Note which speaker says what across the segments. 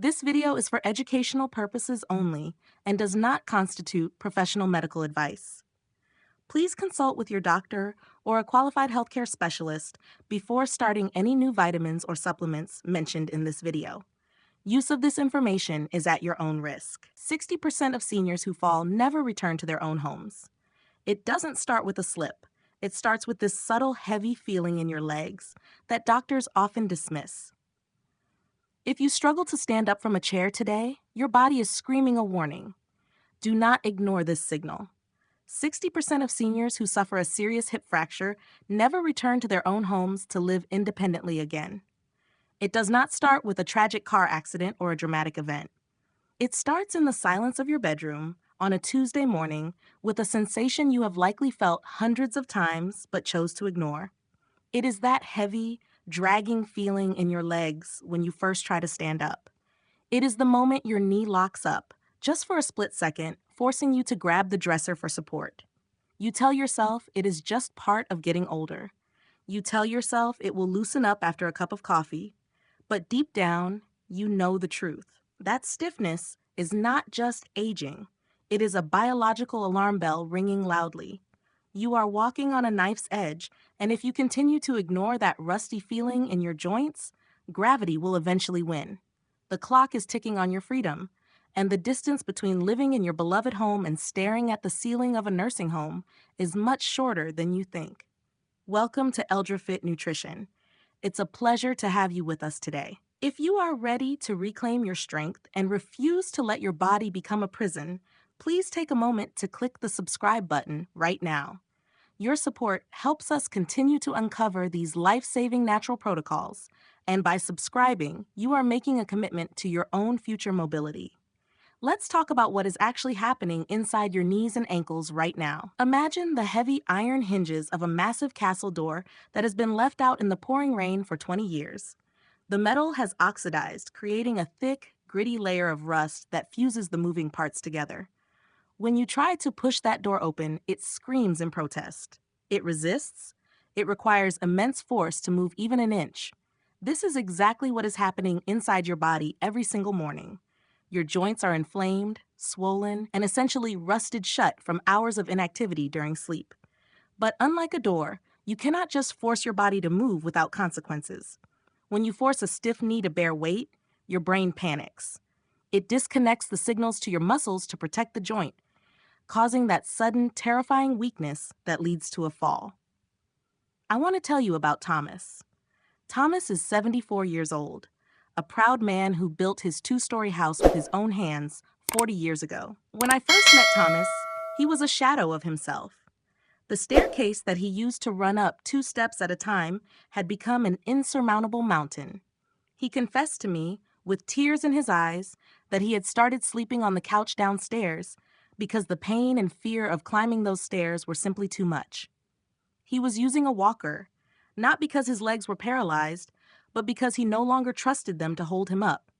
Speaker 1: This video is for educational purposes only and does not constitute professional medical advice. Please consult with your doctor or a qualified healthcare specialist before starting any new vitamins or supplements mentioned in this video. Use of this information is at your own risk. 60% of seniors who fall never return to their own homes. It doesn't start with a slip. It starts with this subtle, heavy feeling in your legs that doctors often dismiss. If you struggle to stand up from a chair today, your body is screaming a warning. Do not ignore this signal. 60% of seniors who suffer a serious hip fracture never return to their own homes to live independently again. It does not start with a tragic car accident or a dramatic event. It starts in the silence of your bedroom on a Tuesday morning with a sensation you have likely felt hundreds of times but chose to ignore. It is that heavy, dragging feeling in your legs when you first try to stand up. It is the moment your knee locks up, just for a split second, forcing you to grab the dresser for support. You tell yourself it is just part of getting older. You tell yourself it will loosen up after a cup of coffee, but deep down, you know the truth. That stiffness is not just aging. It is a biological alarm bell ringing loudly. You are walking on a knife's edge, and if you continue to ignore that rusty feeling in your joints, gravity will eventually win. The clock is ticking on your freedom, and the distance between living in your beloved home and staring at the ceiling of a nursing home is much shorter than you think. Welcome to EldraFit Nutrition. It's a pleasure to have you with us today. If you are ready to reclaim your strength and refuse to let your body become a prison, please take a moment to click the subscribe button right now. Your support helps us continue to uncover these life-saving natural protocols, and by subscribing, you are making a commitment to your own future mobility. Let's talk about what is actually happening inside your knees and ankles right now. Imagine the heavy iron hinges of a massive castle door that has been left out in the pouring rain for 20 years. The metal has oxidized, creating a thick, gritty layer of rust that fuses the moving parts together. When you try to push that door open, it screams in protest. It resists. It requires immense force to move even an inch. This is exactly what is happening inside your body every single morning. Your joints are inflamed, swollen, and essentially rusted shut from hours of inactivity during sleep. But unlike a door, you cannot just force your body to move without consequences. When you force a stiff knee to bear weight, your brain panics. It disconnects the signals to your muscles to protect the joint, causing that sudden, terrifying weakness that leads to a fall. I want to tell you about Thomas. Thomas is 74 years old, a proud man who built his 2-story house with his own hands 40 years ago. When I first met Thomas, he was a shadow of himself. The staircase that he used to run up 2 steps at a time had become an insurmountable mountain. He confessed to me, with tears in his eyes, that he had started sleeping on the couch downstairs because the pain and fear of climbing those stairs were simply too much. He was using a walker, not because his legs were paralyzed, but because he no longer trusted them to hold him up.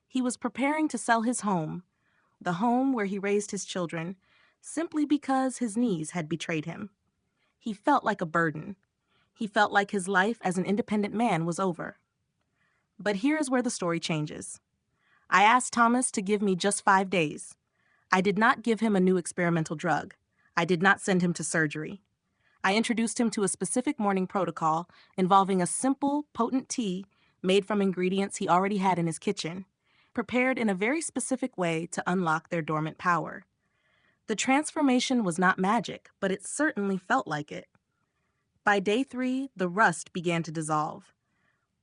Speaker 1: He was preparing to sell his home, the home where he raised his children, simply because his knees had betrayed him. He felt like a burden. He felt like his life as an independent man was over. But here is where the story changes. I asked Thomas to give me just 5 days. I did not give him a new experimental drug. I did not send him to surgery. I introduced him to a specific morning protocol involving a simple, potent tea made from ingredients he already had in his kitchen, prepared in a very specific way to unlock their dormant power. The transformation was not magic, but it certainly felt like it. By day 3, the rust began to dissolve.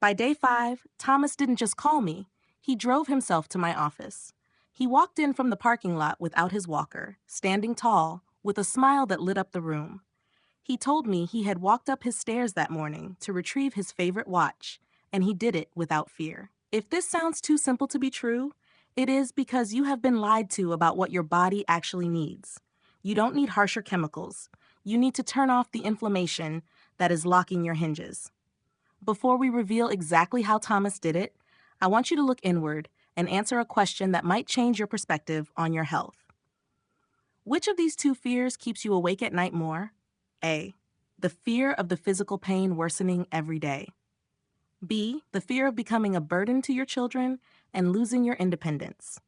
Speaker 1: By day 5, Thomas didn't just call me. He drove himself to my office. He walked in from the parking lot without his walker, standing tall, with a smile that lit up the room. He told me he had walked up his stairs that morning to retrieve his favorite watch, and he did it without fear. If this sounds too simple to be true, it is because you have been lied to about what your body actually needs. You don't need harsher chemicals. You need to turn off the inflammation that is locking your hinges. Before we reveal exactly how Thomas did it, I want you to look inward and answer a question that might change your perspective on your health. Which of these 2 fears keeps you awake at night more? A, the fear of the physical pain worsening every day. B, the fear of becoming a burden to your children and losing your independence?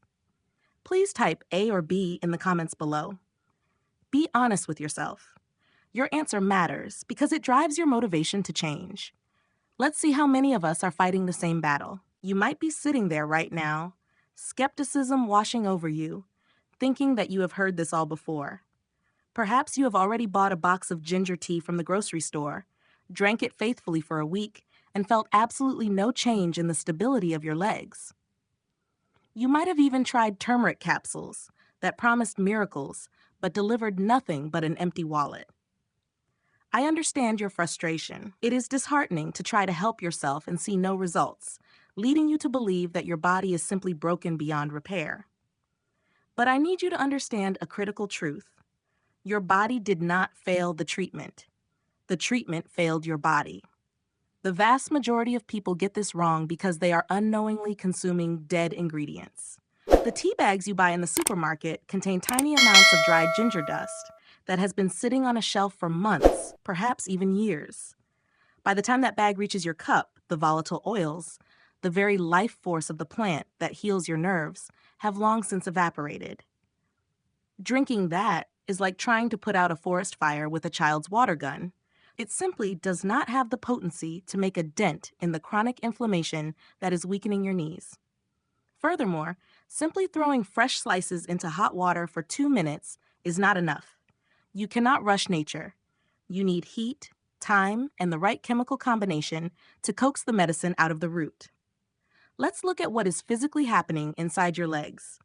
Speaker 1: Please type A or B in the comments below. Be honest with yourself. Your answer matters because it drives your motivation to change. Let's see how many of us are fighting the same battle. You might be sitting there right now, skepticism washing over you, thinking that you have heard this all before. Perhaps you have already bought a box of ginger tea from the grocery store, drank it faithfully for a week, and felt absolutely no change in the stability of your legs. You might have even tried turmeric capsules that promised miracles but delivered nothing but an empty wallet. I understand your frustration. It is disheartening to try to help yourself and see no results, leading you to believe that your body is simply broken beyond repair. But I need you to understand a critical truth. Your body did not fail the treatment. The treatment failed your body. The vast majority of people get this wrong because they are unknowingly consuming dead ingredients. The tea bags you buy in the supermarket contain tiny amounts of dried ginger dust that has been sitting on a shelf for months, perhaps even years. By the time that bag reaches your cup, the volatile oils, the very life force of the plant that heals your nerves, have long since evaporated. Drinking that is like trying to put out a forest fire with a child's water gun. It simply does not have the potency to make a dent in the chronic inflammation that is weakening your knees. Furthermore, simply throwing fresh slices into hot water for 2 minutes is not enough. You cannot rush nature. You need heat, time, and the right chemical combination to coax the medicine out of the root. Let's look at what is physically happening inside your legs.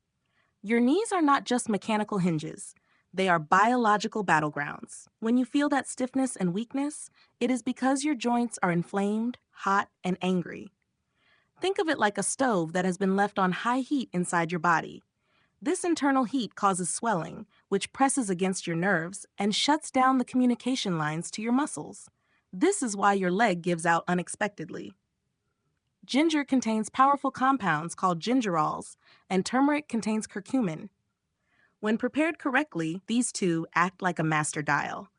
Speaker 1: Your knees are not just mechanical hinges. They are biological battlegrounds. When you feel that stiffness and weakness, it is because your joints are inflamed, hot, and angry. Think of it like a stove that has been left on high heat inside your body. This internal heat causes swelling, which presses against your nerves and shuts down the communication lines to your muscles. This is why your leg gives out unexpectedly. Ginger contains powerful compounds called gingerols, and turmeric contains curcumin. When prepared correctly, these two act like a master dial,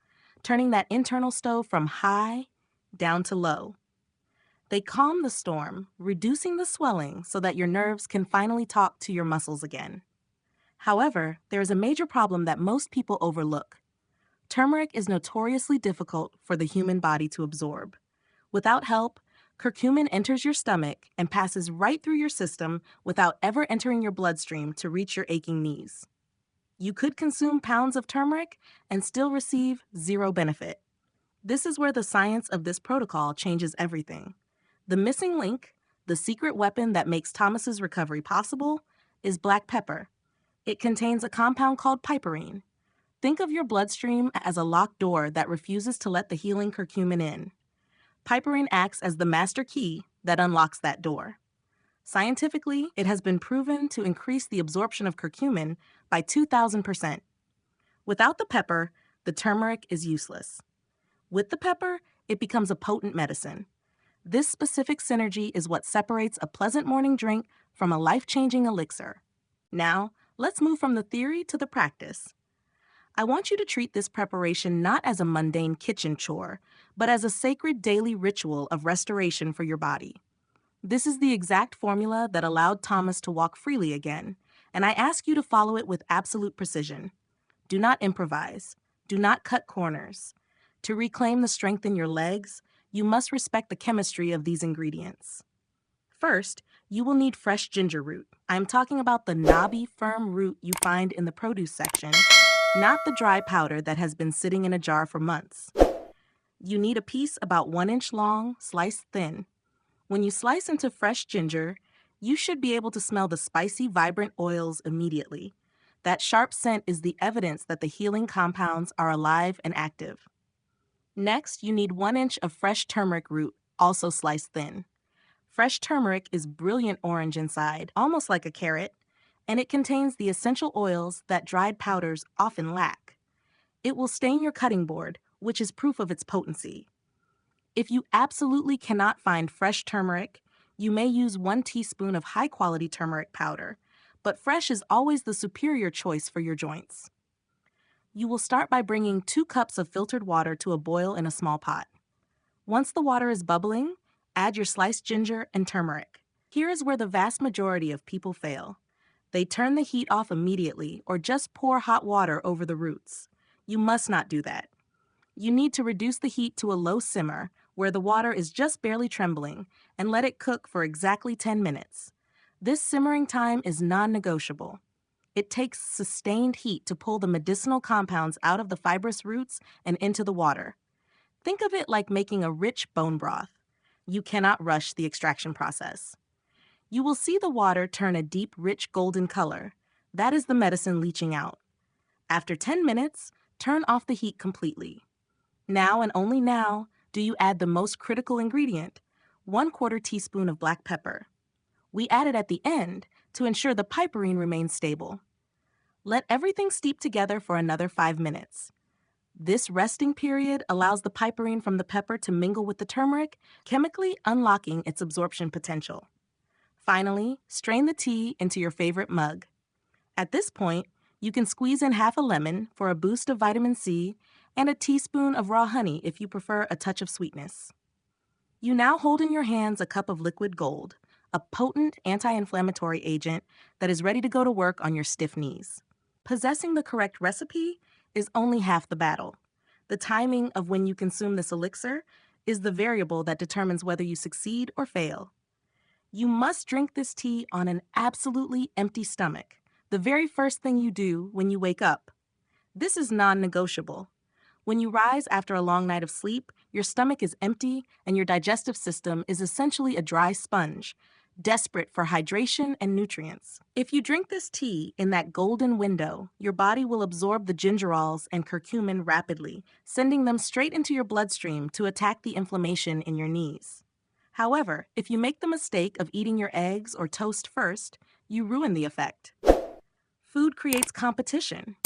Speaker 1: turning that internal stove from high down to low. They calm the storm, reducing the swelling so that your nerves can finally talk to your muscles again. However, there is a major problem that most people overlook. Turmeric is notoriously difficult for the human body to absorb. Without help, curcumin enters your stomach and passes right through your system without ever entering your bloodstream to reach your aching knees. You could consume pounds of turmeric and still receive zero benefit. This is where the science of this protocol changes everything. The missing link, the secret weapon that makes Thomas's recovery possible, is black pepper. It contains a compound called piperine. Think of your bloodstream as a locked door that refuses to let the healing curcumin in. Piperine acts as the master key that unlocks that door. Scientifically, it has been proven to increase the absorption of curcumin by 2,000%. Without the pepper, the turmeric is useless. With the pepper, it becomes a potent medicine. This specific synergy is what separates a pleasant morning drink from a life-changing elixir. Now, let's move from the theory to the practice. I want you to treat this preparation not as a mundane kitchen chore, but as a sacred daily ritual of restoration for your body. This is the exact formula that allowed Thomas to walk freely again, and I ask you to follow it with absolute precision. Do not improvise. Do not cut corners. To reclaim the strength in your legs, you must respect the chemistry of these ingredients. First, you will need fresh ginger root. I'm talking about the knobby, firm root you find in the produce section, not the dry powder that has been sitting in a jar for months. You need a piece about 1 inch long, sliced thin. When you slice into fresh ginger, you should be able to smell the spicy, vibrant oils immediately. That sharp scent is the evidence that the healing compounds are alive and active. Next, you need 1 inch of fresh turmeric root, also sliced thin. Fresh turmeric is brilliant orange inside, almost like a carrot, and it contains the essential oils that dried powders often lack. It will stain your cutting board, which is proof of its potency. If you absolutely cannot find fresh turmeric, you may use 1 teaspoon of high-quality turmeric powder, but fresh is always the superior choice for your joints. You will start by bringing 2 cups of filtered water to a boil in a small pot. Once the water is bubbling, add your sliced ginger and turmeric. Here is where the vast majority of people fail. They turn the heat off immediately or just pour hot water over the roots. You must not do that. You need to reduce the heat to a low simmer where the water is just barely trembling and let it cook for exactly 10 minutes. This simmering time is non-negotiable. It takes sustained heat to pull the medicinal compounds out of the fibrous roots and into the water. Think of it like making a rich bone broth. You cannot rush the extraction process. You will see the water turn a deep, rich golden color. That is the medicine leaching out. After 10 minutes, turn off the heat completely. Now and only now do you add the most critical ingredient, 1/4 teaspoon of black pepper. We add it at the end to ensure the piperine remains stable. Let everything steep together for another 5 minutes. This resting period allows the piperine from the pepper to mingle with the turmeric, chemically unlocking its absorption potential. Finally, strain the tea into your favorite mug. At this point, you can squeeze in half a lemon for a boost of vitamin C and a teaspoon of raw honey if you prefer a touch of sweetness. You now hold in your hands a cup of liquid gold, a potent anti-inflammatory agent that is ready to go to work on your stiff knees. Possessing the correct recipe is only half the battle. The timing of when you consume this elixir is the variable that determines whether you succeed or fail. You must drink this tea on an absolutely empty stomach, the very first thing you do when you wake up. This is non-negotiable. When you rise after a long night of sleep, your stomach is empty and your digestive system is essentially a dry sponge, desperate for hydration and nutrients. If you drink this tea in that golden window, your body will absorb the gingerols and curcumin rapidly, sending them straight into your bloodstream to attack the inflammation in your knees. However, if you make the mistake of eating your eggs or toast first, you ruin the effect. Food creates competition.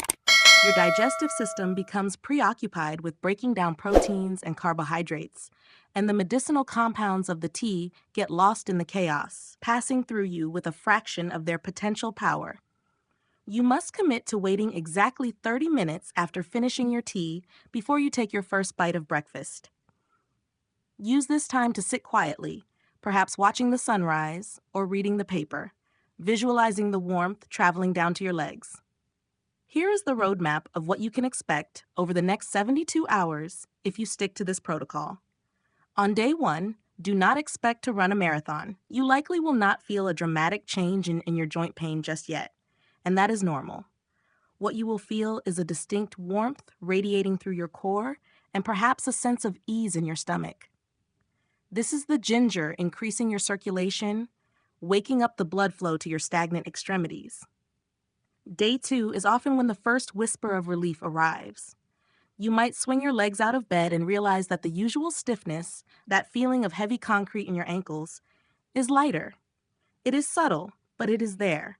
Speaker 1: Your digestive system becomes preoccupied with breaking down proteins and carbohydrates, and the medicinal compounds of the tea get lost in the chaos, passing through you with a fraction of their potential power. You must commit to waiting exactly 30 minutes after finishing your tea before you take your first bite of breakfast. Use this time to sit quietly, perhaps watching the sunrise or reading the paper, visualizing the warmth traveling down to your legs. Here is the roadmap of what you can expect over the next 72 hours if you stick to this protocol. On day 1, do not expect to run a marathon. You likely will not feel a dramatic change in your joint pain just yet, and that is normal. What you will feel is a distinct warmth radiating through your core and perhaps a sense of ease in your stomach. This is the ginger increasing your circulation, waking up the blood flow to your stagnant extremities. Day 2 is often when the first whisper of relief arrives. You might swing your legs out of bed and realize that the usual stiffness, that feeling of heavy concrete in your ankles, is lighter. It is subtle, but it is there.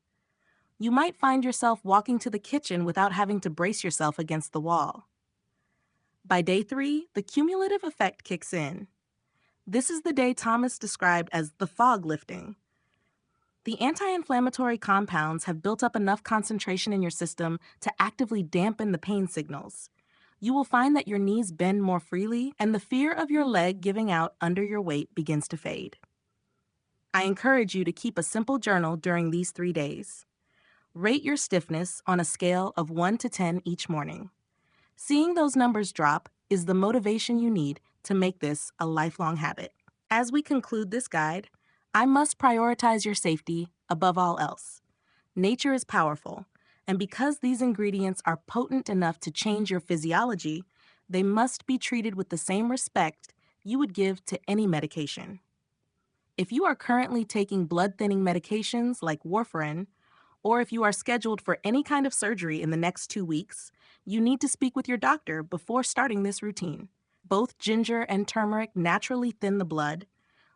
Speaker 1: You might find yourself walking to the kitchen without having to brace yourself against the wall. By day 3, the cumulative effect kicks in. This is the day Thomas described as the fog lifting. The anti-inflammatory compounds have built up enough concentration in your system to actively dampen the pain signals. You will find that your knees bend more freely and the fear of your leg giving out under your weight begins to fade. I encourage you to keep a simple journal during these 3 days. Rate your stiffness on a scale of 1 to 10 each morning. Seeing those numbers drop is the motivation you need to make this a lifelong habit. As we conclude this guide, I must prioritize your safety above all else. Nature is powerful, and because these ingredients are potent enough to change your physiology, they must be treated with the same respect you would give to any medication. If you are currently taking blood-thinning medications like warfarin, or if you are scheduled for any kind of surgery in the next 2 weeks, you need to speak with your doctor before starting this routine. Both ginger and turmeric naturally thin the blood,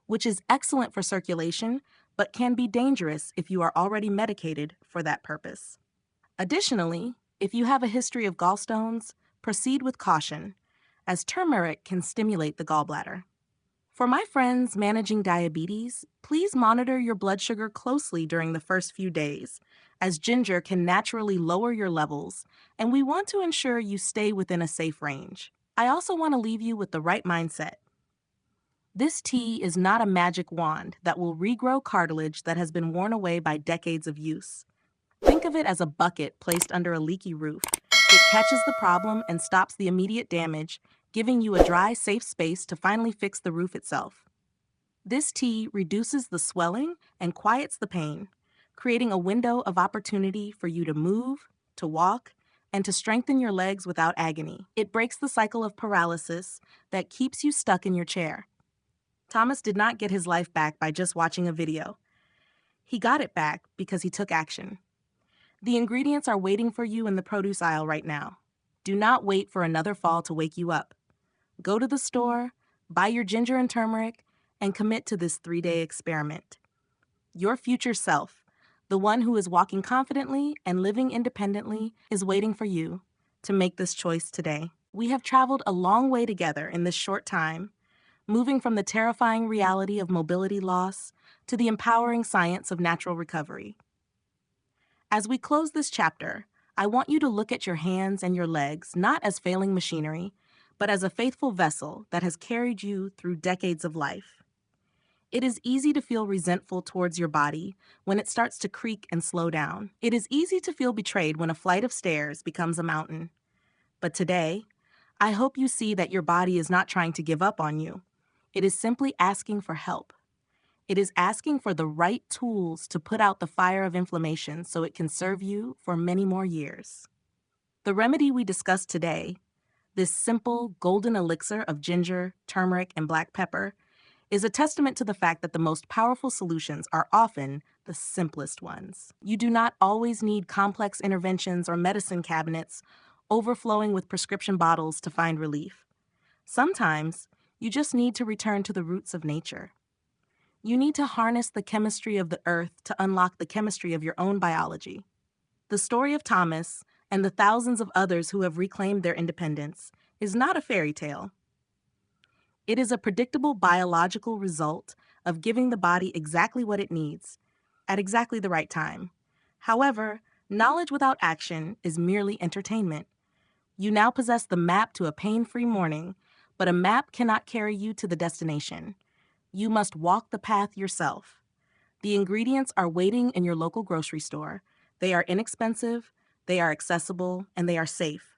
Speaker 1: which is excellent for circulation, but can be dangerous if you are already medicated for that purpose. Additionally, if you have a history of gallstones, proceed with caution, as turmeric can stimulate the gallbladder. For my friends managing diabetes, please monitor your blood sugar closely during the first few days, as ginger can naturally lower your levels, and we want to ensure you stay within a safe range. I also want to leave you with the right mindset. This tea is not a magic wand that will regrow cartilage that has been worn away by decades of use. Think of it as a bucket placed under a leaky roof. It catches the problem and stops the immediate damage, giving you a dry, safe space to finally fix the roof itself. This tea reduces the swelling and quiets the pain, creating a window of opportunity for you to move, to walk, and to strengthen your legs without agony. It breaks the cycle of paralysis that keeps you stuck in your chair. Thomas did not get his life back by just watching a video. He got it back because he took action. The ingredients are waiting for you in the produce aisle right now. Do not wait for another fall to wake you up. Go to the store, buy your ginger and turmeric, and commit to this 3-day experiment. Your future self, the one who is walking confidently and living independently, is waiting for you to make this choice today. We have traveled a long way together in this short time, moving from the terrifying reality of mobility loss to the empowering science of natural recovery. As we close this chapter, I want you to look at your hands and your legs not as failing machinery, but as a faithful vessel that has carried you through decades of life. It is easy to feel resentful towards your body when it starts to creak and slow down. It is easy to feel betrayed when a flight of stairs becomes a mountain. But today, I hope you see that your body is not trying to give up on you. It is simply asking for help. It is asking for the right tools to put out the fire of inflammation so it can serve you for many more years. The remedy we discussed today, this simple golden elixir of ginger, turmeric, and black pepper, is a testament to the fact that the most powerful solutions are often the simplest ones. You do not always need complex interventions or medicine cabinets overflowing with prescription bottles to find relief. Sometimes, you just need to return to the roots of nature. You need to harness the chemistry of the earth to unlock the chemistry of your own biology. The story of Thomas and the thousands of others who have reclaimed their independence is not a fairy tale. It is a predictable biological result of giving the body exactly what it needs, at exactly the right time. However, knowledge without action is merely entertainment. You now possess the map to a pain-free morning, but a map cannot carry you to the destination. You must walk the path yourself. The ingredients are waiting in your local grocery store. They are inexpensive, they are accessible, and they are safe.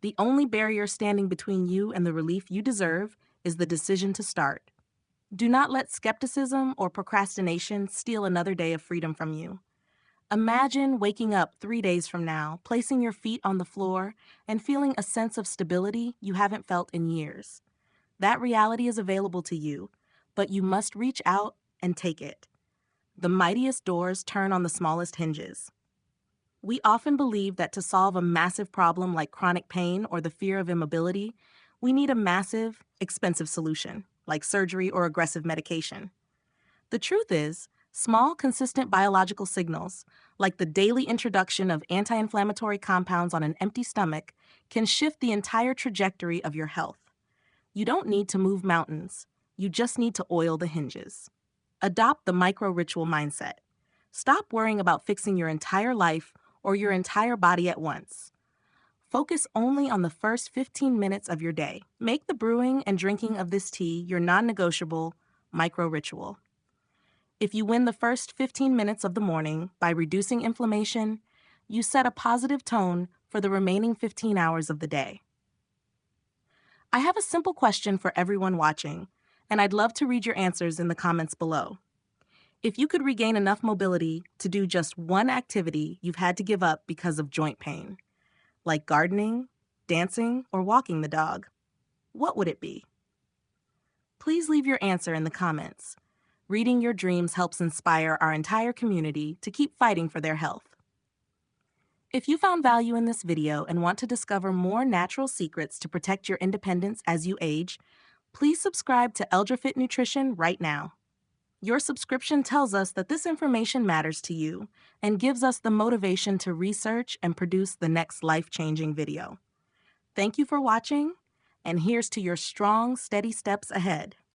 Speaker 1: The only barrier standing between you and the relief you deserve is the decision to start. Do not let skepticism or procrastination steal another day of freedom from you. Imagine waking up 3 days from now, placing your feet on the floor, and feeling a sense of stability you haven't felt in years. That reality is available to you, but you must reach out and take it. The mightiest doors turn on the smallest hinges. We often believe that to solve a massive problem like chronic pain or the fear of immobility, we need a massive, expensive solution, like surgery or aggressive medication. The truth is, small, consistent biological signals, like the daily introduction of anti-inflammatory compounds on an empty stomach, can shift the entire trajectory of your health. You don't need to move mountains. You just need to oil the hinges. Adopt the micro-ritual mindset. Stop worrying about fixing your entire life or your entire body at once. Focus only on the first 15 minutes of your day. Make the brewing and drinking of this tea your non-negotiable micro-ritual. If you win the first 15 minutes of the morning by reducing inflammation, you set a positive tone for the remaining 15 hours of the day. I have a simple question for everyone watching, and I'd love to read your answers in the comments below. If you could regain enough mobility to do just one activity you've had to give up because of joint pain, like gardening, dancing, or walking the dog, what would it be? Please leave your answer in the comments. Reading your dreams helps inspire our entire community to keep fighting for their health. If you found value in this video and want to discover more natural secrets to protect your independence as you age, please subscribe to EldraFit Nutrition right now. Your subscription tells us that this information matters to you and gives us the motivation to research and produce the next life-changing video. Thank you for watching, and here's to your strong, steady steps ahead.